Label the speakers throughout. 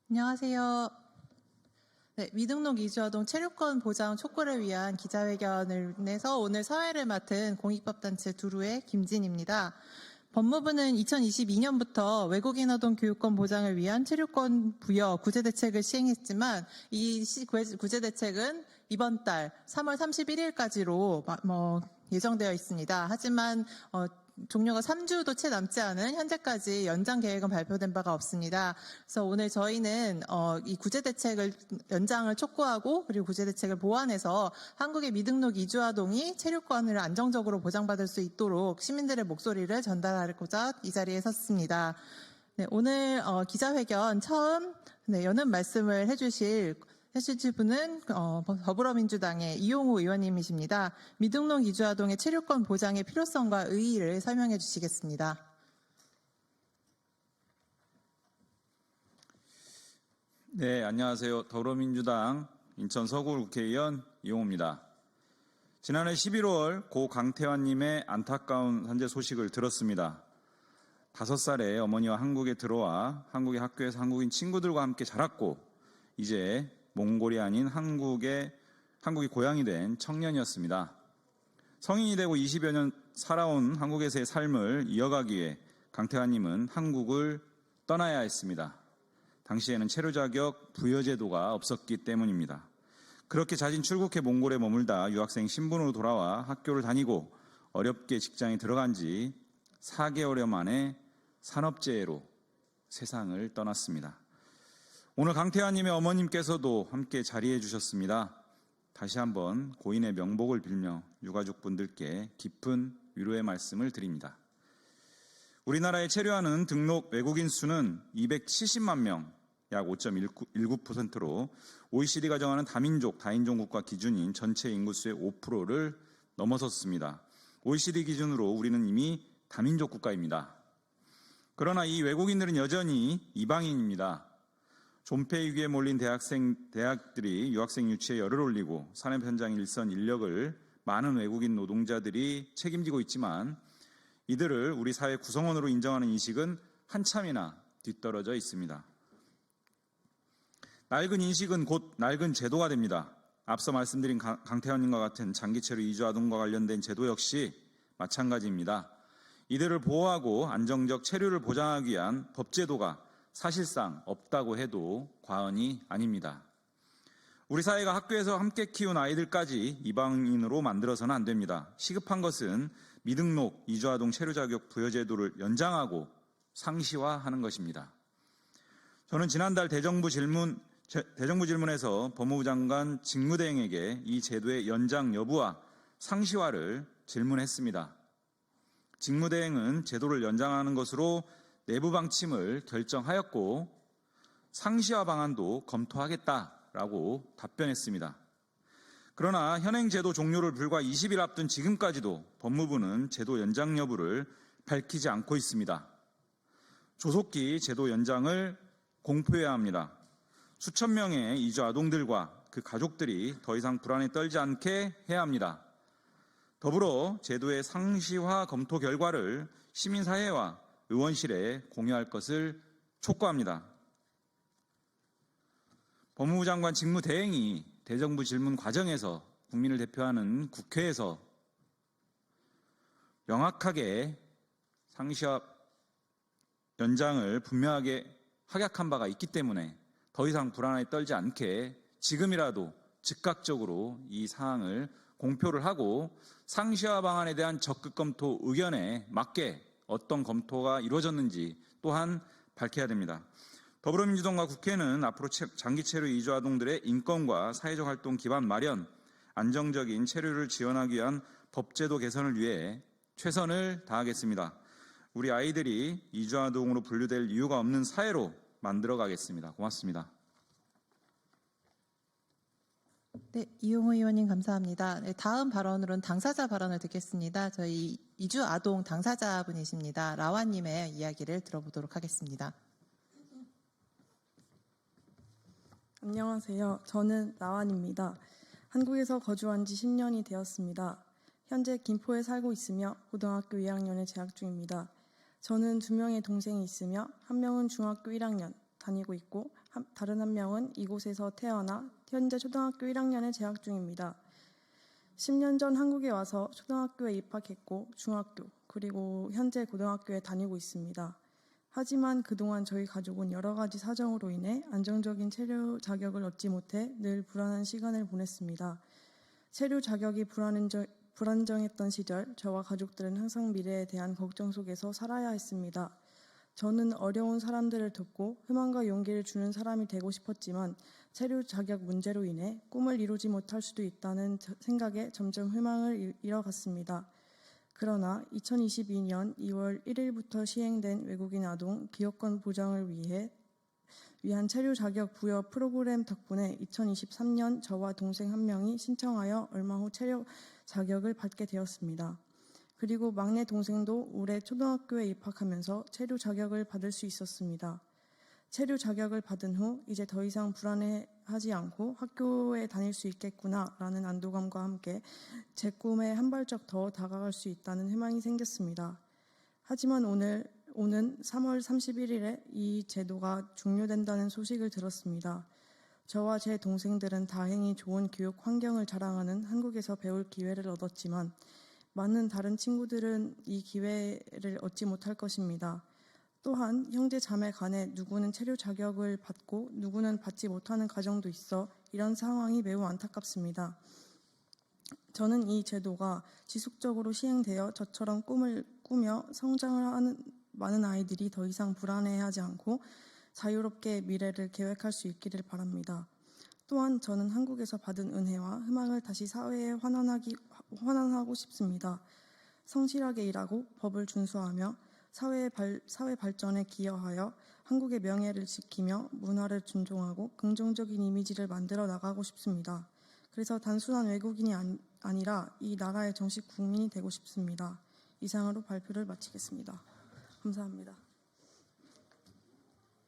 Speaker 1: 안녕하세요. 네, 미등록 이주아동 체류권 보장 촉구를 위한 기자회견을 내서 오늘 사회를 맡은 공익법단체 두루의 김진입니다. 법무부는 2022년부터 외국인 아동 교육권 보장을 위한 체류권 부여 구제 대책을 시행했지만 이 구제 대책은 이번 달 3월 31일까지로 예정되어 있습니다. 하지만 종료가 3주도 채 남지 않은 현재까지 연장 계획은 발표된 바가 없습니다. 그래서 오늘 저희는 이 구제 대책을 연장을 촉구하고 그리고 구제 대책을 보완해서 한국의 미등록 이주 아동이 체류권을 안정적으로 보장받을 수 있도록 시민들의 목소리를 전달하고자 이 자리에 섰습니다. 네, 오늘 기자회견 처음 여는 말씀을 해주실 분은 더불어민주당의 이용우 의원님이십니다. 미등록 이주아동의 체류권 보장의 필요성과 의의를 설명해 주시겠습니다.
Speaker 2: 네, 안녕하세요. 더불어민주당 인천 서구 국회의원 이용우입니다. 지난해 11월 고 강태환님의 안타까운 산재 소식을 들었습니다. 5살에 어머니와 한국에 들어와 한국의 학교에서 한국인 친구들과 함께 자랐고 이제 몽골이 아닌 한국이 고향이 된 청년이었습니다. 성인이 되고 20여 년 살아온 한국에서의 삶을 이어가기 위해 강태환님은 한국을 떠나야 했습니다. 당시에는 체류 자격 부여 제도가 없었기 때문입니다. 그렇게 자진 출국해 몽골에 머물다 유학생 신분으로 돌아와 학교를 다니고 어렵게 직장에 들어간 지 4개월여 만에 산업재해로 세상을 떠났습니다. 오늘 강태환님의 어머님께서도 함께 자리해 주셨습니다. 다시 한번 고인의 명복을 빌며 유가족분들께 깊은 위로의 말씀을 드립니다. 우리나라에 체류하는 등록 외국인 수는 270만 명, 약 5.19%로 OECD가 정하는 다민족, 다인종 국가 기준인 전체 인구수의 5%를 넘어섰습니다. OECD 기준으로 우리는 이미 다민족 국가입니다. 그러나 이 외국인들은 여전히 이방인입니다. 존폐 위기에 몰린 대학들이 유학생 유치에 열을 올리고 산업 현장 일선 인력을 많은 외국인 노동자들이 책임지고 있지만 이들을 우리 사회 구성원으로 인정하는 인식은 한참이나 뒤떨어져 있습니다. 낡은 인식은 곧 낡은 제도가 됩니다. 앞서 말씀드린 강태환님과 같은 장기체류 이주 아동과 관련된 제도 역시 마찬가지입니다. 이들을 보호하고 안정적 체류를 보장하기 위한 법제도가 사실상 없다고 해도 과언이 아닙니다. 우리 사회가 학교에서 함께 키운 아이들까지 이방인으로 만들어서는 안 됩니다. 시급한 것은 미등록 이주아동 체류자격 부여제도를 연장하고 상시화하는 것입니다. 저는 지난달 대정부 질문에서 법무부 장관 직무대행에게 이 제도의 연장 여부와 상시화를 질문했습니다. 직무대행은 제도를 연장하는 것으로 내부 방침을 결정하였고 상시화 방안도 검토하겠다라고 답변했습니다. 그러나 현행 제도 종료를 불과 20일 앞둔 지금까지도 법무부는 제도 연장 여부를 밝히지 않고 있습니다. 조속히 제도 연장을 공표해야 합니다. 수천 명의 이주 아동들과 그 가족들이 더 이상 불안에 떨지 않게 해야 합니다. 더불어 제도의 상시화 검토 결과를 시민사회와 의원실에 공유할 것을 촉구합니다. 법무부 장관 직무대행이 대정부 질문 과정에서 국민을 대표하는 국회에서 명확하게 상시화 연장을 분명하게 확약한 바가 있기 때문에 더 이상 불안에 떨지 않게 지금이라도 즉각적으로 이 사항을 공표를 하고 상시화 방안에 대한 적극 검토 의견에 맞게 어떤 검토가 이루어졌는지 또한 밝혀야 됩니다. 더불어민주당과 국회는 앞으로 장기 체류 이주 아동들의 인권과 사회적 활동 기반 마련, 안정적인 체류를 지원하기 위한 법제도 개선을 위해 최선을 다하겠습니다. 우리 아이들이 이주 아동으로 분류될 이유가 없는 사회로 만들어 가겠습니다. 고맙습니다.
Speaker 1: 네, 이용우 의원님 감사합니다. 네, 다음 발언으로는 당사자 발언을 듣겠습니다. 저희 이주 아동 당사자분이십니다. 라완님의 이야기를 들어보도록 하겠습니다.
Speaker 3: 안녕하세요. 저는 라완입니다. 한국에서 거주한 지 10년이 되었습니다. 현재 김포에 살고 있으며 고등학교 2학년에 재학 중입니다. 저는 2명의 동생이 있으며 한 명은 중학교 1학년, 다니고 있고 다른 한 명은 이곳에서 태어나 현재 초등학교 1학년에 재학 중입니다. 10년 전 한국에 와서 초등학교에 입학했고 중학교 그리고 현재 고등학교에 다니고 있습니다. 하지만 그동안 저희 가족은 여러 가지 사정으로 인해 안정적인 체류 자격을 얻지 못해 늘 불안한 시간을 보냈습니다. 체류 자격이 불안정했던 시절 저와 가족들은 항상 미래에 대한 걱정 속에서 살아야 했습니다. 저는 어려운 사람들을 돕고 희망과 용기를 주는 사람이 되고 싶었지만 체류 자격 문제로 인해 꿈을 이루지 못할 수도 있다는 생각에 점점 희망을 잃어갔습니다. 그러나 2022년 2월 1일부터 시행된 외국인 아동 기여권 보장을 위한 체류 자격 부여 프로그램 덕분에 2023년 저와 동생 한 명이 신청하여 얼마 후 체류 자격을 받게 되었습니다. 그리고 막내 동생도 올해 초등학교에 입학하면서 체류 자격을 받을 수 있었습니다. 체류 자격을 받은 후 이제 더 이상 불안해하지 않고 학교에 다닐 수 있겠구나라는 안도감과 함께 제 꿈에 한 발짝 더 다가갈 수 있다는 희망이 생겼습니다. 하지만 오는 3월 31일에 이 제도가 종료된다는 소식을 들었습니다. 저와 제 동생들은 다행히 좋은 교육 환경을 자랑하는 한국에서 배울 기회를 얻었지만 많은 다른 친구들은 이 기회를 얻지 못할 것입니다. 또한 형제 자매 간에 누구는 체류 자격을 받고 누구는 받지 못하는 가정도 있어 이런 상황이 매우 안타깝습니다. 저는 이 제도가 지속적으로 시행되어 저처럼 꿈을 꾸며 성장을 하는 많은 아이들이 더 이상 불안해하지 않고 자유롭게 미래를 계획할 수 있기를 바랍니다. 또한 저는 한국에서 받은 은혜와 희망을 다시 사회에 환원하고 싶습니다. 성실하게 일하고 법을 준수하며 사회 발전에 기여하여 한국의 명예를 지키며 문화를 존중하고 긍정적인 이미지를 만들어 나가고 싶습니다. 그래서 단순한 외국인이 아니라 이 나라의 정식 국민이 되고 싶습니다. 이상으로 발표를 마치겠습니다. 감사합니다.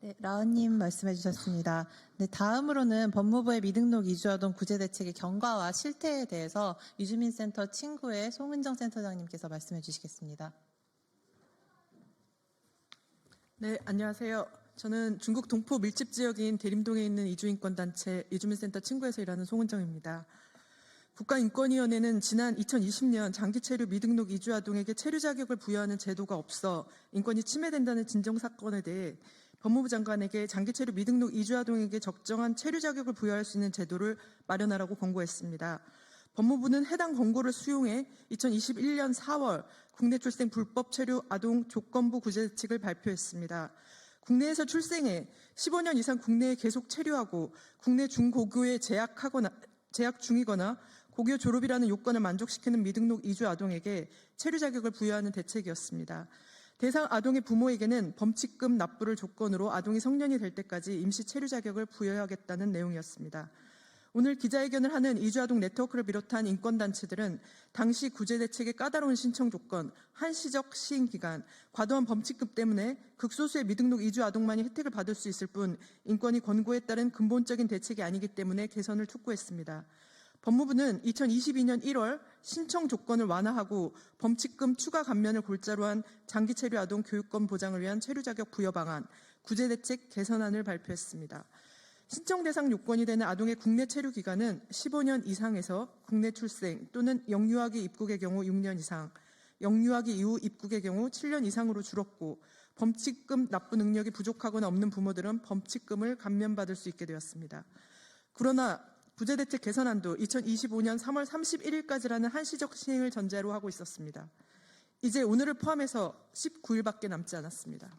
Speaker 1: 네, 라은님 말씀해 주셨습니다. 네, 다음으로는 법무부의 미등록 이주아동 구제대책의 경과와 실태에 대해서 유주민센터 친구의 송은정 센터장님께서 말씀해 주시겠습니다.
Speaker 4: 네, 안녕하세요. 저는 중국 동포 밀집 지역인 대림동에 있는 이주인권단체 이주민센터 친구에서 일하는 송은정입니다. 국가인권위원회는 지난 2020년 장기체류 미등록 이주아동에게 체류 자격을 부여하는 제도가 없어 인권이 침해된다는 진정사건에 대해 법무부 장관에게 장기체류 미등록 이주아동에게 적정한 체류 자격을 부여할 수 있는 제도를 마련하라고 권고했습니다. 법무부는 해당 권고를 수용해 2021년 4월 국내 출생 불법 체류 아동 조건부 구제대책을 발표했습니다. 국내에서 출생해 15년 이상 국내에 계속 체류하고 국내 중고교에 재학 중이거나 고교 졸업이라는 요건을 만족시키는 미등록 이주 아동에게 체류 자격을 부여하는 대책이었습니다. 대상 아동의 부모에게는 범칙금 납부를 조건으로 아동이 성년이 될 때까지 임시 체류 자격을 부여하겠다는 내용이었습니다. 오늘 기자회견을 하는 이주아동 네트워크를 비롯한 인권단체들은 당시 구제대책의 까다로운 신청 조건, 한시적 시행기간, 과도한 범칙금 때문에 극소수의 미등록 이주아동만이 혜택을 받을 수 있을 뿐 인권위 권고에 따른 근본적인 대책이 아니기 때문에 개선을 촉구했습니다. 법무부는 2022년 1월 신청 조건을 완화하고 범칙금 추가 감면을 골자로 한 장기체류 아동 교육권 보장을 위한 체류 자격 부여 방안, 구제대책 개선안을 발표했습니다. 신청 대상 요건이 되는 아동의 국내 체류 기간은 15년 이상에서 국내 출생 또는 영유아기 입국의 경우 6년 이상, 영유아기 이후 입국의 경우 7년 이상으로 줄었고 범칙금 납부 능력이 부족하거나 없는 부모들은 범칙금을 감면받을 수 있게 되었습니다. 그러나 구제대책 개선안도 2025년 3월 31일까지라는 한시적 시행을 전제로 하고 있었습니다. 이제 오늘을 포함해서 19일밖에 남지 않았습니다.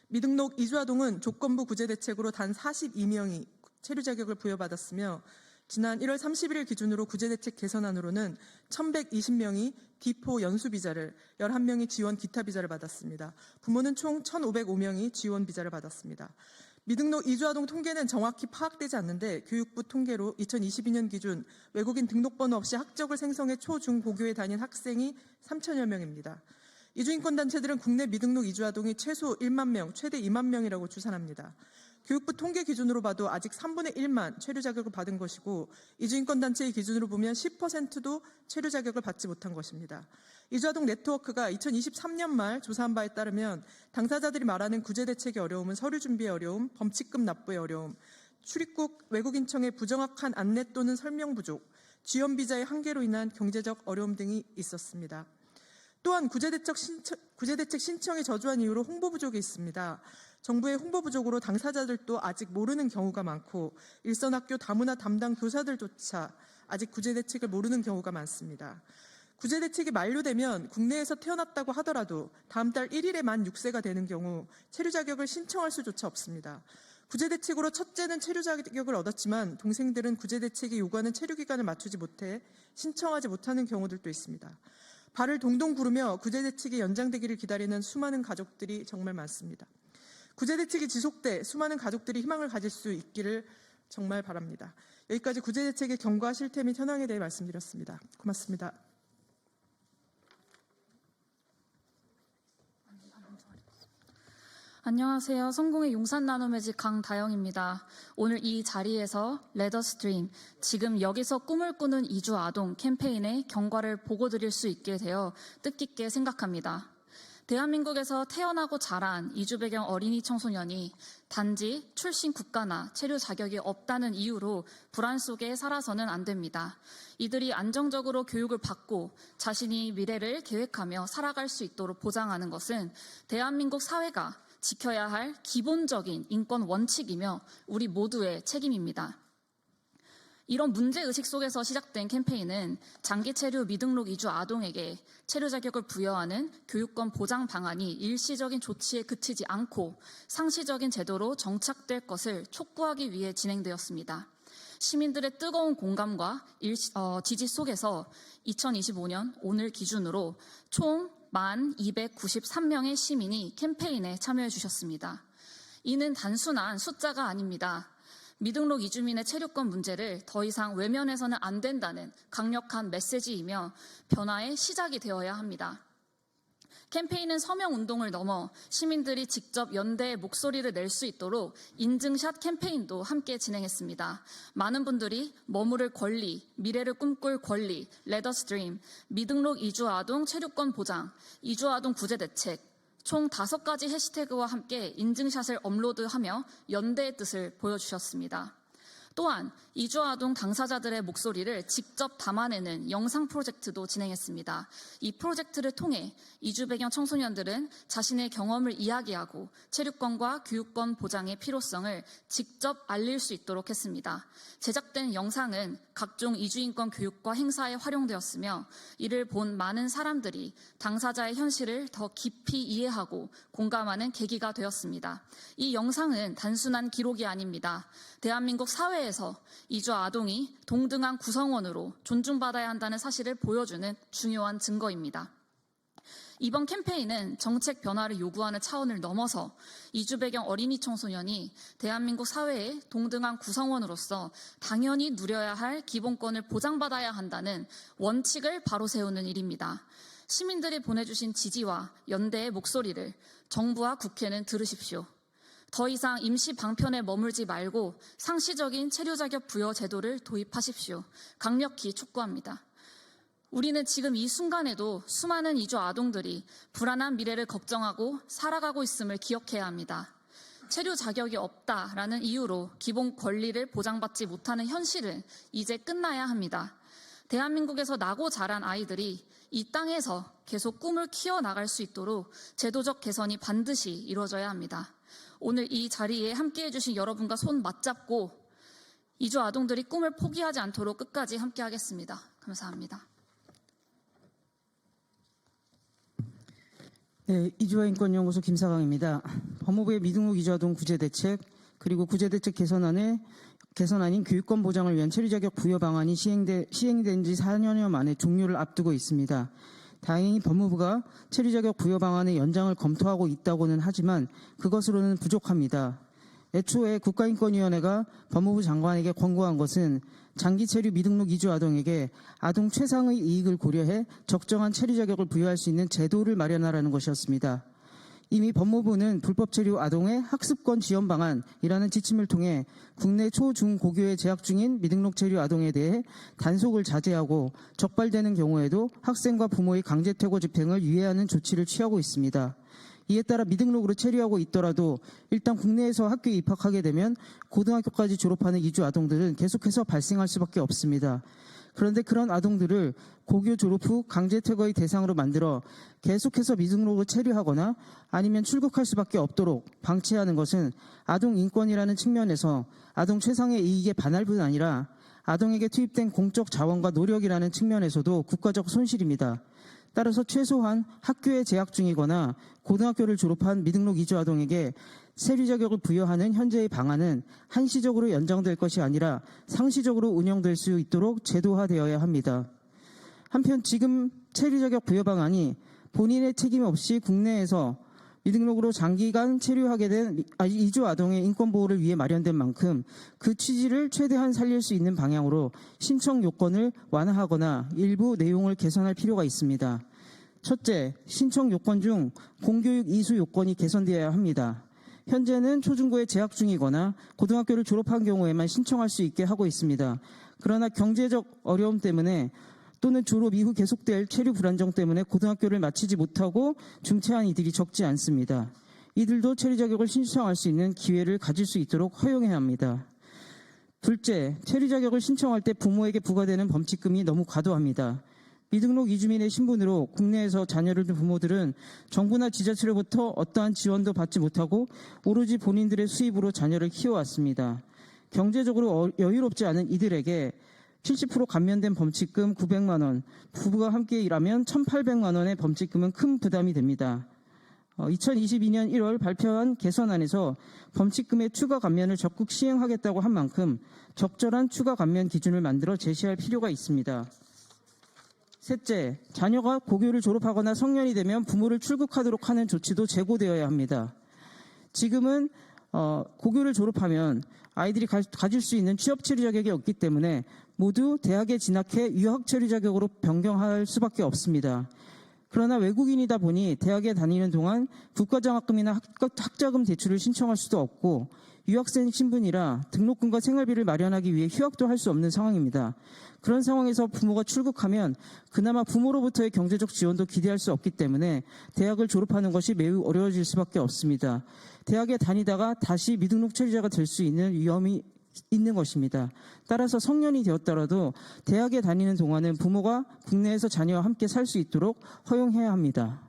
Speaker 4: 미등록 이주아동은 조건부 구제대책으로 단 42명이 체류 자격을 부여받았으며 지난 1월 31일 기준으로 구제대책 개선안으로는 1,120명이 기포 연수비자를, 11명이 지원 기타 비자를 받았습니다. 부모는 총 1,505명이 지원 비자를 받았습니다. 미등록 이주아동 통계는 정확히 파악되지 않는데 교육부 통계로 2022년 기준 외국인 등록번호 없이 학적을 생성해 초, 중, 고교에 다닌 학생이 3천여 명입니다. 이주인권단체들은 국내 미등록 이주아동이 최소 1만 명, 최대 2만 명이라고 추산합니다. 교육부 통계 기준으로 봐도 아직 3분의 1만 체류 자격을 받은 것이고 이주인권단체의 기준으로 보면 10%도 체류 자격을 받지 못한 것입니다. 이주아동 네트워크가 2023년 말 조사한 바에 따르면 당사자들이 말하는 구제 대책의 어려움은 서류 준비의 어려움, 범칙금 납부의 어려움, 출입국 외국인청의 부정확한 안내 또는 설명 부족, 지원 비자의 한계로 인한 경제적 어려움 등이 있었습니다. 또한 구제대책 신청이 저조한 이유로 홍보 부족이 있습니다. 정부의 홍보 부족으로 당사자들도 아직 모르는 경우가 많고 일선학교 다문화 담당 교사들조차 아직 구제대책을 모르는 경우가 많습니다. 구제대책이 만료되면 국내에서 태어났다고 하더라도 다음 달 1일에 만 6세가 되는 경우 체류 자격을 신청할 수조차 없습니다. 구제대책으로 첫째는 체류 자격을 얻었지만 동생들은 구제대책이 요구하는 체류 기간을 맞추지 못해 신청하지 못하는 경우들도 있습니다. 발을 동동 구르며 구제대책이 연장되기를 기다리는 수많은 가족들이 정말 많습니다. 구제대책이 지속돼 수많은 가족들이 희망을 가질 수 있기를 정말 바랍니다. 여기까지 구제대책의 경과, 실태 및 현황에 대해 말씀드렸습니다. 고맙습니다.
Speaker 5: 안녕하세요. 성공의 용산 나눔의집 강다영입니다. 오늘 이 자리에서 레더스트림, 지금 여기서 꿈을 꾸는 이주 아동 캠페인의 경과를 보고 드릴 수 있게 되어 뜻깊게 생각합니다. 대한민국에서 태어나고 자란 이주 배경 어린이 청소년이 단지 출신 국가나 체류 자격이 없다는 이유로 불안 속에 살아서는 안 됩니다. 이들이 안정적으로 교육을 받고 자신이 미래를 계획하며 살아갈 수 있도록 보장하는 것은 대한민국 사회가 지켜야 할 기본적인 인권 원칙이며 우리 모두의 책임입니다. 이런 문제의식 속에서 시작된 캠페인은 장기 체류 미등록 이주 아동에게 체류 자격을 부여하는 교육권 보장 방안이 일시적인 조치에 그치지 않고 상시적인 제도로 정착될 것을 촉구하기 위해 진행되었습니다. 시민들의 뜨거운 공감과 지지 속에서 2025년 오늘 기준으로 총 1293명의 시민이 캠페인에 참여해 주셨습니다. 이는 단순한 숫자가 아닙니다. 미등록 이주민의 체류권 문제를 더 이상 외면해서는 안 된다는 강력한 메시지이며 변화의 시작이 되어야 합니다. 캠페인은 서명운동을 넘어 시민들이 직접 연대의 목소리를 낼 수 있도록 인증샷 캠페인도 함께 진행했습니다. 많은 분들이 머무를 권리, 미래를 꿈꿀 권리, 레더스트림, 미등록 이주 아동 체류권 보장, 이주 아동 구제 대책, 총 5가지 해시태그와 함께 인증샷을 업로드하며 연대의 뜻을 보여주셨습니다. 또한 이주 아동 당사자들의 목소리를 직접 담아내는 영상 프로젝트도 진행했습니다. 이 프로젝트를 통해 이주 배경 청소년들은 자신의 경험을 이야기하고 체류권과 교육권 보장의 필요성을 직접 알릴 수 있도록 했습니다. 제작된 영상은 각종 이주인권 교육과 행사에 활용되었으며 이를 본 많은 사람들이 당사자의 현실을 더 깊이 이해하고 공감하는 계기가 되었습니다. 이 영상은 단순한 기록이 아닙니다. 대한민국 사회에서 이주 아동이 동등한 구성원으로 존중받아야 한다는 사실을 보여주는 중요한 증거입니다. 이번 캠페인은 정책 변화를 요구하는 차원을 넘어서 이주 배경 어린이 청소년이 대한민국 사회의 동등한 구성원으로서 당연히 누려야 할 기본권을 보장받아야 한다는 원칙을 바로 세우는 일입니다. 시민들이 보내주신 지지와 연대의 목소리를 정부와 국회는 들으십시오. 더 이상 임시 방편에 머물지 말고 상시적인 체류 자격 부여 제도를 도입하십시오. 강력히 촉구합니다. 우리는 지금 이 순간에도 수많은 이주 아동들이 불안한 미래를 걱정하고 살아가고 있음을 기억해야 합니다. 체류 자격이 없다라는 이유로 기본 권리를 보장받지 못하는 현실은 이제 끝나야 합니다. 대한민국에서 나고 자란 아이들이 이 땅에서 계속 꿈을 키워나갈 수 있도록 제도적 개선이 반드시 이루어져야 합니다. 오늘 이 자리에 함께해 주신 여러분과 손 맞잡고 이주 아동들이 꿈을 포기하지 않도록 끝까지 함께하겠습니다. 감사합니다.
Speaker 6: 네, 이주화 인권연구소 김사강입니다. 법무부의 미등록 이주아동 구제대책 그리고 구제대책 개선안인 교육권 보장을 위한 체류 자격 부여 방안이 시행된 지 4년여 만에 종료를 앞두고 있습니다. 다행히 법무부가 체류 자격 부여 방안의 연장을 검토하고 있다고는 하지만 그것으로는 부족합니다. 애초에 국가인권위원회가 법무부 장관에게 권고한 것은 장기 체류 미등록 이주 아동에게 아동 최상의 이익을 고려해 적정한 체류 자격을 부여할 수 있는 제도를 마련하라는 것이었습니다. 이미 법무부는 불법 체류 아동의 학습권 지원 방안이라는 지침을 통해 국내 초, 중, 고교에 재학 중인 미등록 체류 아동에 대해 단속을 자제하고 적발되는 경우에도 학생과 부모의 강제 퇴거 집행을 유예하는 조치를 취하고 있습니다. 이에 따라 미등록으로 체류하고 있더라도 일단 국내에서 학교에 입학하게 되면 고등학교까지 졸업하는 이주 아동들은 계속해서 발생할 수밖에 없습니다. 그런데 그런 아동들을 고교 졸업 후 강제 퇴거의 대상으로 만들어 계속해서 미등록으로 체류하거나 아니면 출국할 수밖에 없도록 방치하는 것은 아동 인권이라는 측면에서 아동 최상의 이익에 반할 뿐 아니라 아동에게 투입된 공적 자원과 노력이라는 측면에서도 국가적 손실입니다. 따라서 최소한 학교에 재학 중이거나 고등학교를 졸업한 미등록 이주 아동에게 체류 자격을 부여하는 현재의 방안은 한시적으로 연장될 것이 아니라 상시적으로 운영될 수 있도록 제도화되어야 합니다. 한편 지금 체류 자격 부여 방안이 본인의 책임 없이 국내에서 미등록으로 장기간 체류하게 된 이주 아동의 인권 보호를 위해 마련된 만큼 그 취지를 최대한 살릴 수 있는 방향으로 신청 요건을 완화하거나 일부 내용을 개선할 필요가 있습니다. 첫째, 신청 요건 중 공교육 이수 요건이 개선되어야 합니다. 현재는 초중고에 재학 중이거나 고등학교를 졸업한 경우에만 신청할 수 있게 하고 있습니다. 그러나 경제적 어려움 때문에 또는 졸업 이후 계속될 체류 불안정 때문에 고등학교를 마치지 못하고 중퇴한 이들이 적지 않습니다. 이들도 체류 자격을 신청할 수 있는 기회를 가질 수 있도록 허용해야 합니다. 둘째, 체류 자격을 신청할 때 부모에게 부과되는 범칙금이 너무 과도합니다. 미등록 이주민의 신분으로 국내에서 자녀를 둔 부모들은 정부나 지자체로부터 어떠한 지원도 받지 못하고 오로지 본인들의 수입으로 자녀를 키워왔습니다. 경제적으로 여유롭지 않은 이들에게 70% 감면된 범칙금 900만 원, 부부가 함께 일하면 1,800만 원의 범칙금은 큰 부담이 됩니다. 2022년 1월 발표한 개선안에서 범칙금의 추가 감면을 적극 시행하겠다고 한 만큼 적절한 추가 감면 기준을 만들어 제시할 필요가 있습니다. 셋째, 자녀가 고교를 졸업하거나 성년이 되면 부모를 출국하도록 하는 조치도 제고되어야 합니다. 지금은 고교를 졸업하면 아이들이 가질 수 있는 취업 체류 자격이 없기 때문에 모두 대학에 진학해 유학 체류 자격으로 변경할 수밖에 없습니다. 그러나 외국인이다 보니 대학에 다니는 동안 국가장학금이나 학자금 대출을 신청할 수도 없고 유학생 신분이라 등록금과 생활비를 마련하기 위해 휴학도 할 수 없는 상황입니다. 그런 상황에서 부모가 출국하면 그나마 부모로부터의 경제적 지원도 기대할 수 없기 때문에 대학을 졸업하는 것이 매우 어려워질 수밖에 없습니다. 대학에 다니다가 다시 미등록 체류자가 될 수 있는 위험이 있는 것입니다. 따라서 성년이 되었더라도 대학에 다니는 동안은 부모가 국내에서 자녀와 함께 살 수 있도록 허용해야 합니다.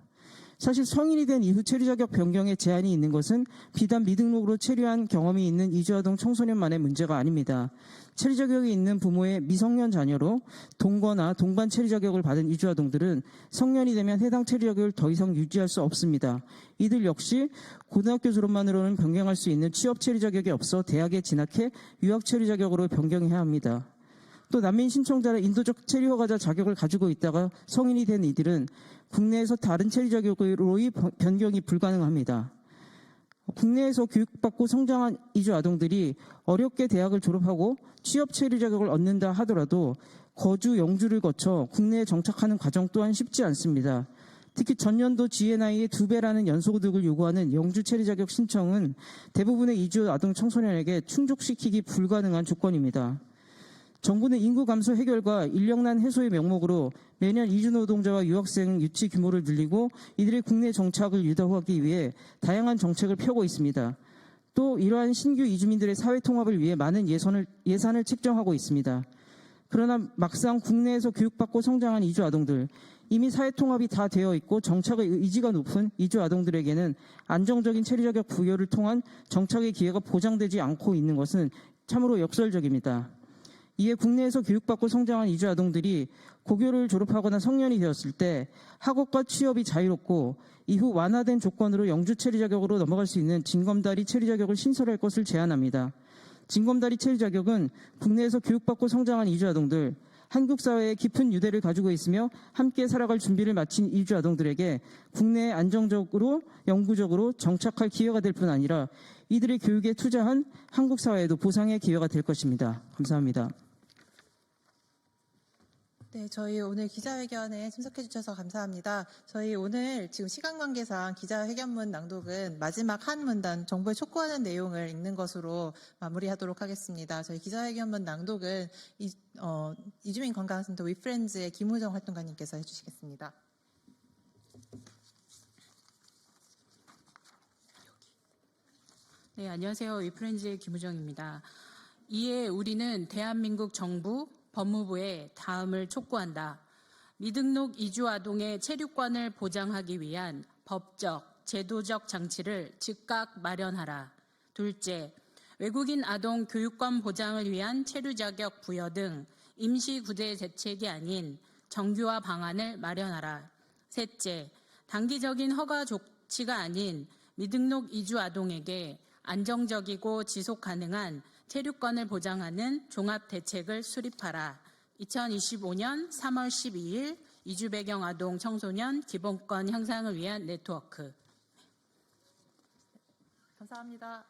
Speaker 6: 사실 성인이 된 이후 체류 자격 변경에 제한이 있는 것은 비단 미등록으로 체류한 경험이 있는 이주아동 청소년만의 문제가 아닙니다. 체류 자격이 있는 부모의 미성년 자녀로 동거나 동반 체류 자격을 받은 이주아동들은 성년이 되면 해당 체류 자격을 더 이상 유지할 수 없습니다. 이들 역시 고등학교 졸업만으로는 변경할 수 있는 취업 체류 자격이 없어 대학에 진학해 유학 체류 자격으로 변경해야 합니다. 또 난민 신청자는 인도적 체류 허가자 자격을 가지고 있다가 성인이 된 이들은 국내에서 다른 체류 자격으로의 변경이 불가능합니다. 국내에서 교육받고 성장한 이주 아동들이 어렵게 대학을 졸업하고 취업 체류 자격을 얻는다 하더라도 거주, 영주를 거쳐 국내에 정착하는 과정 또한 쉽지 않습니다. 특히 전년도 GNI의 2배라는 연소득을 요구하는 영주 체류 자격 신청은 대부분의 이주 아동 청소년에게 충족시키기 불가능한 조건입니다. 정부는 인구 감소 해결과 인력난 해소의 명목으로 매년 이주 노동자와 유학생 유치 규모를 늘리고 이들의 국내 정착을 유도하기 위해 다양한 정책을 펴고 있습니다. 또 이러한 신규 이주민들의 사회 통합을 위해 많은 예산을 책정하고 있습니다. 그러나 막상 국내에서 교육받고 성장한 이주 아동들, 이미 사회 통합이 다 되어 있고 정착의 의지가 높은 이주 아동들에게는 안정적인 체류 자격 부여를 통한 정착의 기회가 보장되지 않고 있는 것은 참으로 역설적입니다. 이에 국내에서 교육받고 성장한 이주 아동들이 고교를 졸업하거나 성년이 되었을 때 학업과 취업이 자유롭고 이후 완화된 조건으로 영주 체류 자격으로 넘어갈 수 있는 징검다리 체류 자격을 신설할 것을 제안합니다. 징검다리 체류 자격은 국내에서 교육받고 성장한 이주 아동들, 한국 사회에 깊은 유대를 가지고 있으며 함께 살아갈 준비를 마친 이주 아동들에게 국내에 안정적으로 영구적으로 정착할 기회가 될 뿐 아니라 이들의 교육에 투자한 한국 사회에도 보상의 기회가 될 것입니다. 감사합니다.
Speaker 1: 네, 저희 오늘 기자회견에 참석해 주셔서 감사합니다. 저희 오늘 지금 시간 관계상 기자회견문 낭독은 마지막 한 문단 정부에 촉구하는 내용을 읽는 것으로 마무리하도록 하겠습니다. 저희 기자회견문 낭독은 이주민 건강센터 위프렌즈의 김우정 활동가님께서 해주시겠습니다.
Speaker 7: 네, 안녕하세요. 위프렌즈의 김우정입니다. 이에 우리는 대한민국 정부, 법무부에 다음을 촉구한다. 미등록 이주 아동의 체류권을 보장하기 위한 법적, 제도적 장치를 즉각 마련하라. 둘째, 외국인 아동 교육권 보장을 위한 체류 자격 부여 등 임시 구제 대책이 아닌 정규화 방안을 마련하라. 셋째, 단기적인 허가 조치가 아닌 미등록 이주 아동에게 안정적이고 지속 가능한 체류권을 보장하는 종합 대책을 수립하라. 2025년 3월 12일 이주 배경 아동 청소년 기본권 향상을 위한 네트워크.
Speaker 1: 감사합니다.